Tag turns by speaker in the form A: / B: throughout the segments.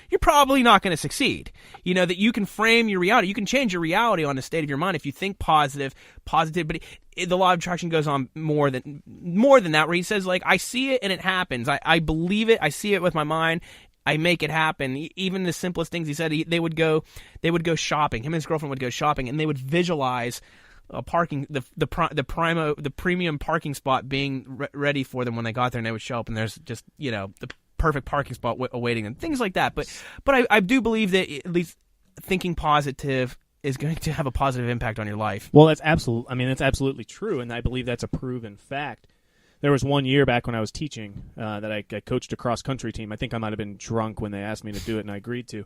A: you're probably not going to succeed. That you can frame your reality. You can change your reality on the state of your mind if you think positive. But the law of attraction goes on more than that, where he says, like, I see it and it happens. I believe it. I see it with my mind. I make it happen. Even the simplest things, he said, they would go shopping. Him and his girlfriend would go shopping, and they would visualize the premium parking spot being ready for them when they got there, and they would show up, and there's just the perfect parking spot awaiting them, things like that. But I do believe that at least thinking positive is going to have a positive impact on your life.
B: Well, that's absolutely true, and I believe that's a proven fact. There was one year back when I was teaching that I coached a cross-country team. I think I might have been drunk when they asked me to do it, and I agreed to.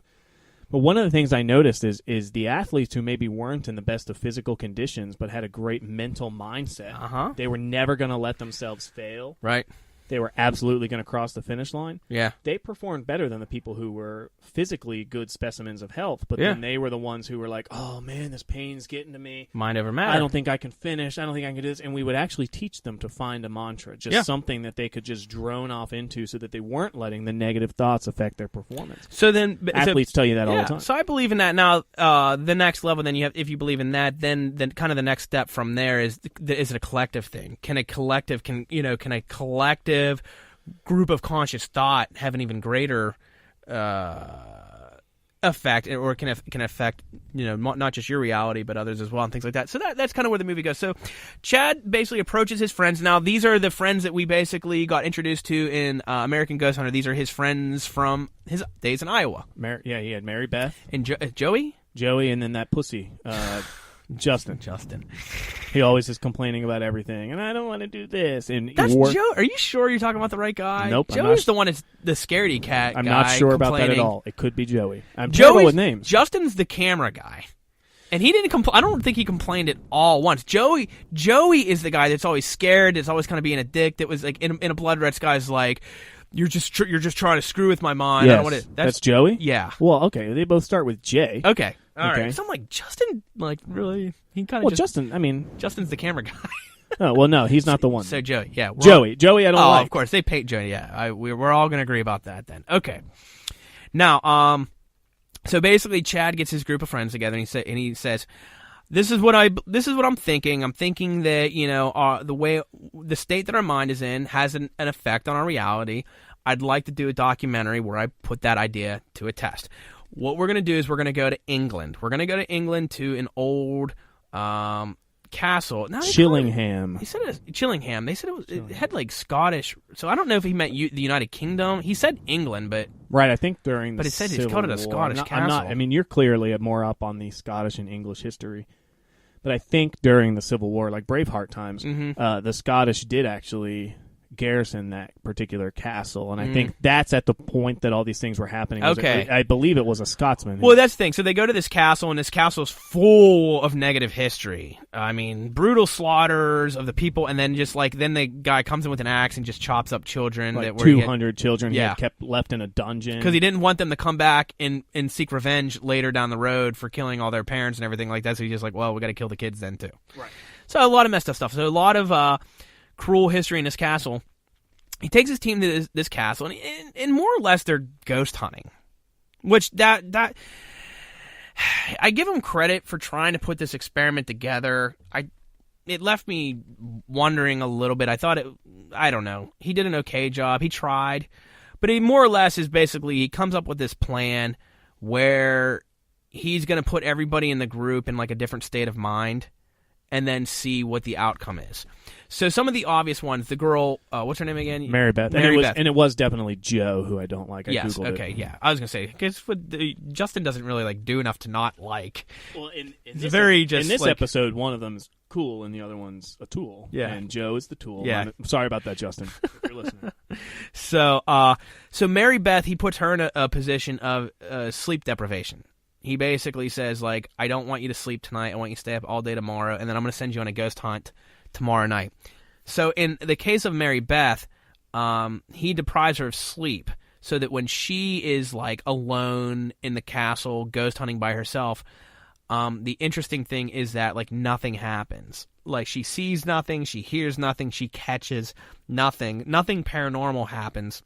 B: But one of the things I noticed is the athletes who maybe weren't in the best of physical conditions but had a great mental mindset, they were never going to let themselves fail.
A: Right.
B: They were absolutely going to cross the finish line.
A: Yeah.
B: They performed better than the people who were physically good specimens of health, but then they were the ones who were like, oh, man, this pain's getting to me.
A: Mind over matter.
B: I don't think I can finish. I don't think I can do this. And we would actually teach them to find a mantra, just something that they could just drone off into so that they weren't letting the negative thoughts affect their performance.
A: So then
B: athletes tell you that all the time.
A: So I believe in that. Now, the next level, then if you believe in that, then kind of the next step from there is it a collective thing? Can a collective group of conscious thought have an even greater effect, or can affect not just your reality but others as well, and things like that. So that's kind of where the movie goes. So Chad basically approaches his friends. Now these are the friends that we basically got introduced to in American Ghost Hunter. These are his friends from his days in Iowa.
B: He had Mary Beth
A: and Joey,
B: and then that pussy. Justin. He always is complaining about everything, and I don't want to do this. And
A: that's Joe. Are you sure you're talking about the right guy?
B: Nope.
A: Joey's the one that's the scaredy cat.
B: I'm
A: guy
B: not sure about that at all. It could be Joey. I'm terrible with names.
A: Justin's the camera guy, and he didn't I don't think he complained at all once. Joey is the guy that's always scared. That's always kind of being a dick. That was like in a Blood Red Sky's like, you're just trying to screw with my mind.
B: Yes.
A: I don't want to.
B: That's Joey.
A: Yeah.
B: Well, okay. They both start with J.
A: Okay. All right. So I'm like, Justin, like, really? He kind of.
B: Well, Justin's
A: the camera guy.
B: Oh, well, no, he's not the one.
A: So Joey, yeah.
B: Joey, I don't like.
A: Oh, of course. They paint Joey, yeah. We're all going to agree about that then. Okay. Now, so basically Chad gets his group of friends together, and he says, this is what I'm thinking. I'm thinking that, the state that our mind is in has an effect on our reality. I'd like to do a documentary where I put that idea to a test. What we're going to do is we're going to go to England. We're going to go to England to an old castle. Now
B: Chillingham.
A: He said it was Chillingham. They said it had like Scottish. So I don't know if he meant the United Kingdom. He said England, but
B: right. I think during the
A: but it said
B: Civil
A: he called it a Scottish
B: War.
A: castle.
B: You're clearly more up on the Scottish and English history. But I think during the Civil War, like Braveheart times, the Scottish did actually garrison that particular castle, and I think that's at the point that all these things were happening.
A: Okay.
B: I believe it was a Scotsman.
A: Well, that's the thing. So they go to this castle, and this castle is full of negative history. I mean, brutal slaughters of the people, and then then the guy comes in with an axe and just chops up children.
B: Like 200 children he had kept left in a dungeon.
A: Because he didn't want them to come back and seek revenge later down the road for killing all their parents and everything like that, so he's just like, well, we got to kill the kids then, too.
B: Right.
A: So a lot of messed up stuff. So a lot of cruel history in this castle. He takes his team to this castle, and more or less they're ghost hunting, which that I give him credit for trying to put this experiment together. It left me wondering a little bit. I don't know. He did an okay job. He tried, but he more or less is basically he comes up with this plan where he's going to put everybody in the group in like a different state of mind, and then see what the outcome is. So some of the obvious ones, the girl, what's her name again?
B: Mary Beth. And it was definitely Joe, who I don't like. I Googled it.
A: Okay, yeah. I was going to say, because Justin doesn't really like do enough to not like.
B: Well, in
A: this
B: episode, one of them is cool and the other one's a tool.
A: Yeah.
B: And Joe is the tool.
A: Yeah.
B: I'm sorry about that, Justin, if you're listening.
A: So Mary Beth, he puts her in a position of sleep deprivation. He basically says, like, I don't want you to sleep tonight. I want you to stay up all day tomorrow, and then I'm going to send you on a ghost hunt tomorrow night. So in the case of Mary Beth, he deprives her of sleep so that when she is, like, alone in the castle, ghost hunting by herself, the interesting thing is that, like, nothing happens. Like, she sees nothing, she hears nothing, she catches nothing. Nothing paranormal happens.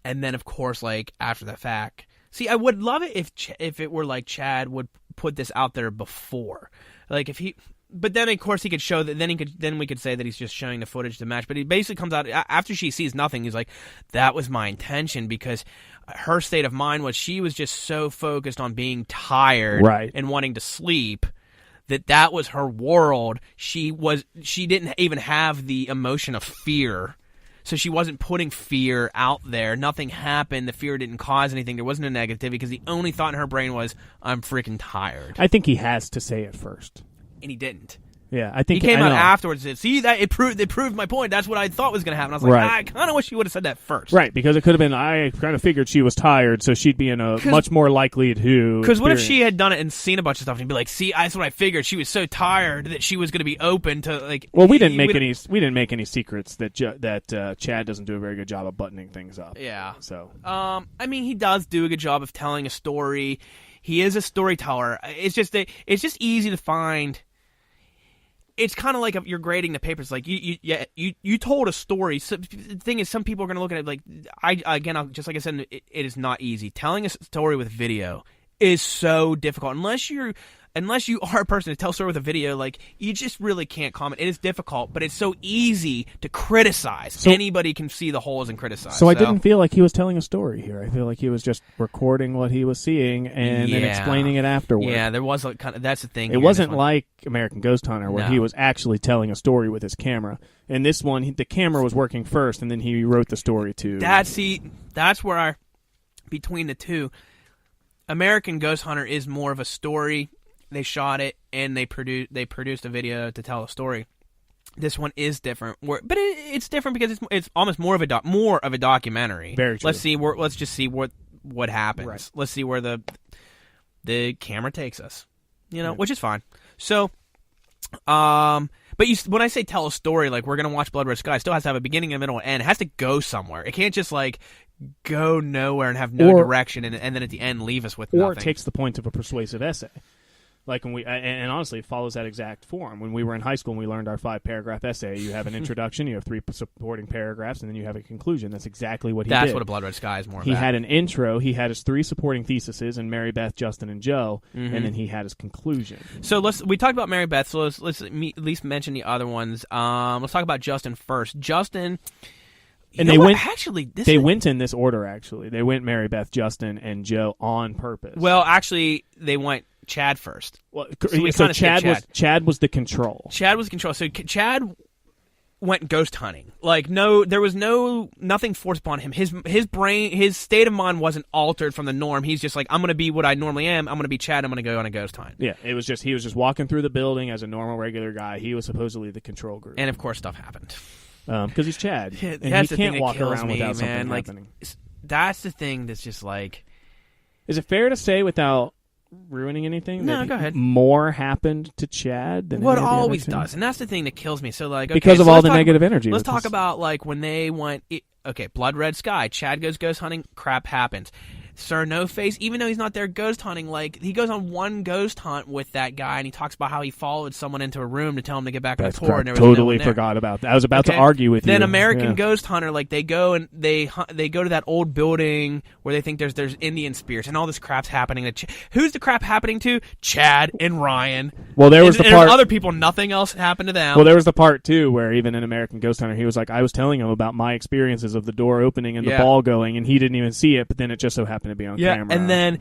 A: And then, of course, like, after the fact. See, I would love it if it were like Chad would put this out there before. Like, if he... But then, of course, he could show that. Then we could say that he's just showing the footage to match. But he basically comes out after she sees nothing. He's like, "That was my intention," because her state of mind was she was just so focused on being tired and wanting to sleep that was her world. She didn't even have the emotion of fear. So she wasn't putting fear out there. Nothing happened. The fear didn't cause anything. There wasn't a negativity because the only thought in her brain was, "I'm freaking tired."
B: I think he has to say it first.
A: And he didn't.
B: Yeah, I think
A: he came out afterwards and said, "See, that it proved my point. That's what I thought was going to happen." I was like, I kind of wish you would have said that first.
B: Right, because it could have been, I kind of figured she was tired, so she'd be in a much more likely to.
A: Because what if she had done it and seen a bunch of stuff and be like, "See, that's what I figured. She was so tired that she was going to be open to like."
B: Well, we didn't make any secrets that Chad doesn't do a very good job of buttoning things up.
A: Yeah.
B: So.
A: I mean, he does do a good job of telling a story. He is a storyteller. It's just easy to find. It's kind of like you're grading the papers. Like you told a story. So, the thing is, some people are going to look at it like just like I said, it is not easy. Telling a story with video is so difficult unless you are a person to tell a story with a video. Like, you just really can't comment. It is difficult, but it's so easy to criticize. So, anybody can see the holes and criticize.
B: So I didn't feel like he was telling a story here. I feel like he was just recording what he was seeing and then explaining it afterward.
A: Yeah, there was that's the thing.
B: It wasn't like American Ghost Hunter where he was actually telling a story with his camera. In this one, the camera was working first, and then he wrote the story too.
A: That's where between the two, American Ghost Hunter is more of a story. They shot it and they produced a video to tell a story. This one is different, but it's different because it's almost more of a documentary.
B: Very true.
A: Let's just see what happens. Right. Let's see where the camera takes us. Which is fine. So, but when I say tell a story, like we're gonna watch Blood Red Sky, it still has to have a beginning, a middle, and end. It has to go somewhere. It can't just like go nowhere and have no direction, and then at the end leave us with nothing.
B: Or it takes the point of a persuasive essay. Like when and honestly, it follows that exact form. When we were in high school and we learned our 5-paragraph essay, you have an introduction, you have 3 supporting paragraphs, and then you have a conclusion. That's exactly what he did.
A: That's what a Blood Red Sky is more
B: He
A: about.
B: had an intro, he had his 3 supporting theses, and Mary Beth, Justin, and Joe, and then he had his conclusion.
A: So we talked about Mary Beth, so let's at least mention the other ones. Let's talk about Justin first. Justin...
B: And they went in this order, actually. They went Mary Beth, Justin, and Joe on purpose.
A: Well, actually, they went Chad first.
B: Well, so Chad was the control.
A: Chad was the control. So Chad went ghost hunting. Like, there was nothing forced upon him. His brain, his state of mind wasn't altered from the norm. He's just like, I'm going to be what I normally am. I'm going to be Chad. I'm going to go on a ghost hunt.
B: Yeah, he was just walking through the building as a normal, regular guy. He was supposedly the control group.
A: And, of course, stuff happened.
B: Because he's Chad.
A: And
B: he can't walk around without something happening.
A: That's the thing that's just like...
B: Is it fair to say, without ruining anything,
A: no, go ahead,
B: more happened to Chad than
A: what always does? And that's the thing that kills me. So, like, okay,
B: because of all the negative energy.
A: Let's talk about, like, when they went... Okay, Blood Red Sky. Chad goes ghost hunting. Crap happens. Sir No Face, even though he's not there ghost hunting, like, he goes on one ghost hunt with that guy, and he talks about how he followed someone into a room to tell him to get back on the tour. And
B: totally forgot about that. I was about to argue with you.
A: Then American Ghost Hunter, like, they go and they go to that old building where they think there's Indian spirits, and all this crap's happening. Who's the crap happening to? Chad and Ryan.
B: Well, there was the part.
A: Other people, nothing else happened to them.
B: Well, there was the part too where even in American Ghost Hunter, he was like, I was telling him about my experiences of the door opening and the ball going, and he didn't even see it, but then it just so happened to be on camera.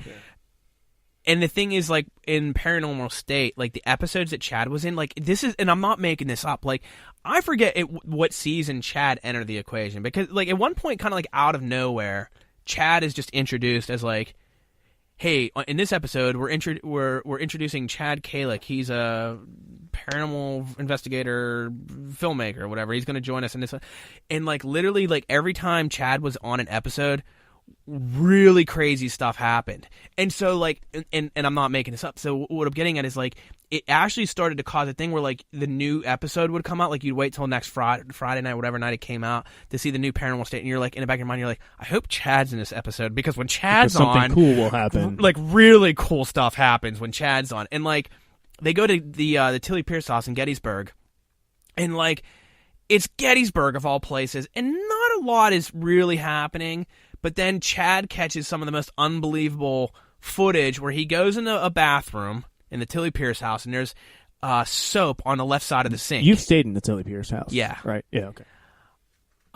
A: And the thing is, like, in Paranormal State, like, the episodes that Chad was in, like, this is, and I'm not making this up, like, I forget what season Chad entered the equation, because, like, at one point, kind of, like, out of nowhere, Chad is just introduced as, like, hey, in this episode, we're introducing Chad Calek. He's a paranormal investigator, filmmaker, or whatever. He's going to join us in this, and, like, literally, like, every time Chad was on an episode, really crazy stuff happened. And so, like, and I'm not making this up, so what I'm getting at is, like, it actually started to cause a thing where, like, the new episode would come out, like, you'd wait till next Friday night, whatever night it came out, to see the new Paranormal State, and you're like, in the back of your mind, you're like, I hope Chad's in this episode, because when Chad's
B: something
A: on,
B: cool will happen.
A: Like, really cool stuff happens when Chad's on. And, like, they go to the Tilly Pierce house in Gettysburg, and, like, it's Gettysburg of all places, and not a lot is really happening, But then Chad catches some of the most unbelievable footage where he goes into a bathroom in the Tilly Pierce house, and there's soap on the left side of the sink.
B: You've stayed in the Tilly Pierce house.
A: Yeah.
B: Right? Yeah, okay.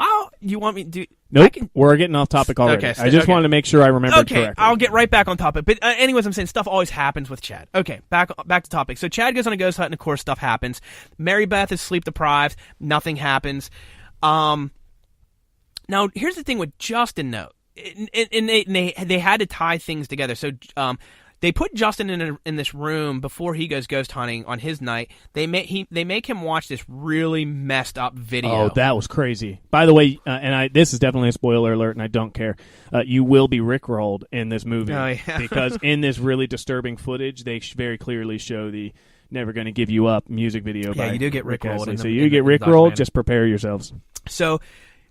A: Oh, you want me to do...
B: Nope, we're getting off topic already.
A: Okay,
B: I just wanted to make sure I remembered correctly.
A: I'll get right back on topic. But anyways, I'm saying stuff always happens with Chad. Okay, back to topic. So Chad goes on a ghost hunt, and of course stuff happens. Mary Beth is sleep deprived. Nothing happens. Now, here's the thing with Justin, though. And they had to tie things together. So they put Justin in this room before he goes ghost hunting on his night. They make him watch this really messed up video.
B: Oh, that was crazy. By the way, this is definitely a spoiler alert, and I don't care. You will be rickrolled in this movie.
A: Oh, yeah.
B: Because in this really disturbing footage, they very clearly show the "Never Gonna Give You Up" music video.
A: Yeah,
B: by
A: you do get
B: Rick
A: rickrolled.
B: So you get rickrolled. Just prepare yourselves.
A: So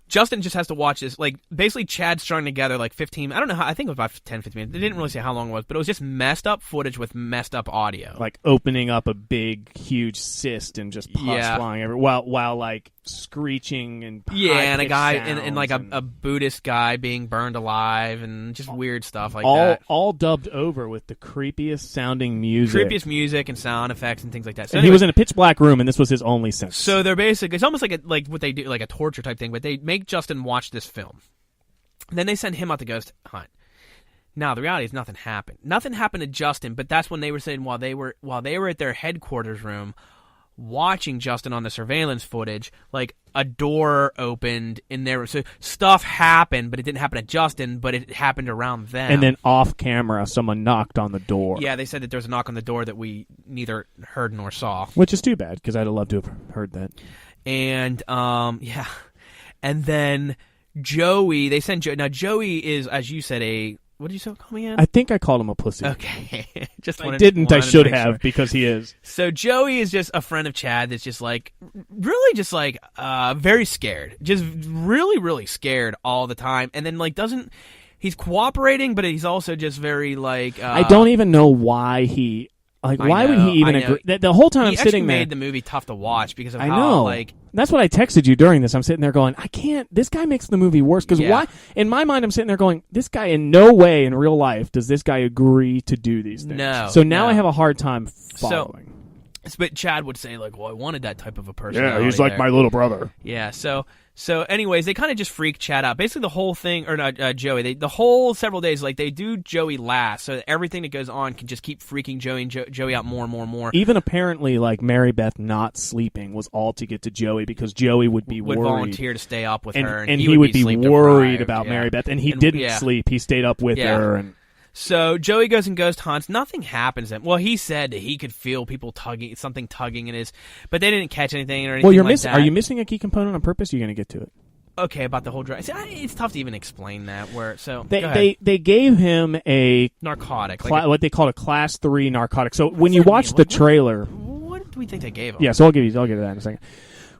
A: Justin just has to watch this. Like, basically, Chad's strung together like 15. I don't know how. I think it was about 10, 15 minutes. They didn't really say how long it was, but it was just messed up footage with messed up audio.
B: Like opening up a big, huge cyst and just pus flying everywhere, while like screeching and
A: and a guy
B: and
A: like a Buddhist guy being burned alive and just weird stuff like that.
B: All dubbed over with the creepiest sounding music.
A: Creepiest music and sound effects and things like that. So
B: and he was in a pitch black room, and this was his only sense.
A: So they're basically, it's almost like what they do, like a torture type thing, but they make Justin watch this film. Then they send him out to ghost hunt. Now the reality is nothing happened. Nothing happened to Justin, but that's when they were saying while they were at their headquarters room watching Justin on the surveillance footage, like a door opened in there. So stuff happened, but it didn't happen to Justin, but it happened around them.
B: And then off camera, someone knocked on the door.
A: Yeah, they said that there was a knock on the door that we neither heard nor saw.
B: Which is too bad, because I'd have loved to have heard that.
A: And, yeah. And then Joey, they sent Joey. Now, Joey is, as you said, what did you call me again?
B: I think I called him a pussy.
A: Okay.
B: I should have, because he is.
A: So Joey is just a friend of Chad that's just like, really just like, very scared. Just really, really scared all the time. And then like he's cooperating, but he's also just very like.
B: I don't even know why he. Like, why would he even agree? The whole time I'm sitting there,
A: he made the movie tough to watch because of
B: I
A: how,
B: know.
A: like...
B: That's what I texted you during this. I'm sitting there going, I can't... This guy makes the movie worse. Because why... In my mind, I'm sitting there going, this guy in no way in real life does this guy agree to do these things.
A: No.
B: So now I have a hard time following.
A: But Chad would say, like, well, I wanted that type of a personality.
B: Yeah, he's like my little brother.
A: Yeah, so anyways, they kind of just freak Chad out. Basically, the whole thing, or not Joey, the whole several days, like, they do Joey last, so that everything that goes on can just keep freaking Joey out more and more and more.
B: Even apparently, like, Mary Beth not sleeping was all to get to Joey, because Joey would be worried.
A: Would volunteer to stay up with her.
B: And he would be worried
A: deprived,
B: about Mary Beth, and he didn't sleep. He stayed up with her, and...
A: So Joey goes and ghost hunts. Nothing happens to him. Well, he said that he could feel people something tugging in his, but they didn't catch anything or anything like that.
B: Are you missing a key component on purpose? Or are you going to get to it?
A: Okay, about the whole drug. See, it's tough to even explain that.
B: They gave him a
A: narcotic,
B: what they called a class 3 narcotic. So when you watch the trailer,
A: what do we think they gave him?
B: Yeah, so I'll get to that in a second.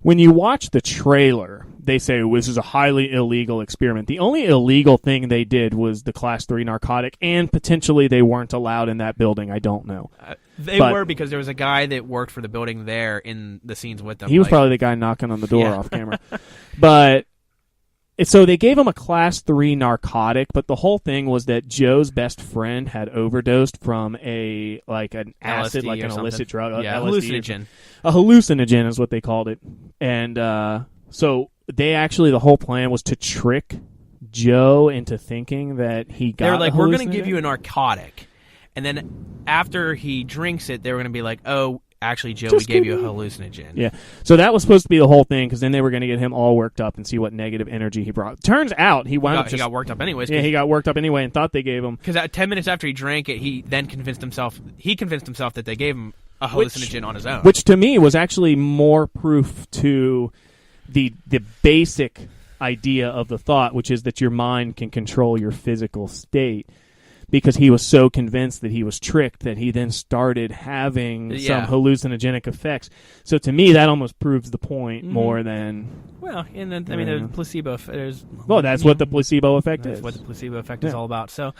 B: When you watch the trailer, they say this is a highly illegal experiment. The only illegal thing they did was the class 3 narcotic, and potentially they weren't allowed in that building. I don't know.
A: They were, because there was a guy that worked for the building there in the scenes with them.
B: He was probably the guy knocking on the door off camera. But so they gave him a class 3 narcotic, but the whole thing was that Joe's best friend had overdosed from an acid, like an illicit drug.
A: Hallucinogen.
B: A hallucinogen is what they called it. And so they actually, the whole plan was to trick Joe into thinking that he got.
A: They were like, we're going to give you a narcotic, and then after he drinks it, they were going to be like, oh, actually, Joe, we gave you a hallucinogen.
B: Yeah. So that was supposed to be the whole thing, because then they were going to get him all worked up and see what negative energy he brought. Turns out he got
A: worked up anyways.
B: Yeah, he got worked up anyway and thought they gave him.
A: Because 10 minutes after he drank it, he then convinced himself that they gave him a hallucinogen on his own.
B: Which to me was actually more proof to the basic idea of the thought, which is that your mind can control your physical state. Because he was so convinced that he was tricked that he then started having some hallucinogenic effects. So to me, that almost proves the point more than...
A: Well, and then, the placebo...
B: That's what the placebo effect is.
A: That's what the placebo effect is all about. So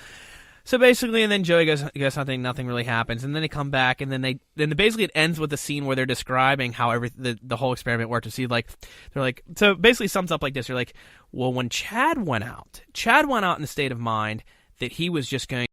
A: So basically, and then Joey goes hunting, nothing really happens, and then they come back, and then basically it ends with a scene where they're describing how the whole experiment worked. To see they're like, so basically sums up like this. They're like, well, when Chad went out in a state of mind that he was just going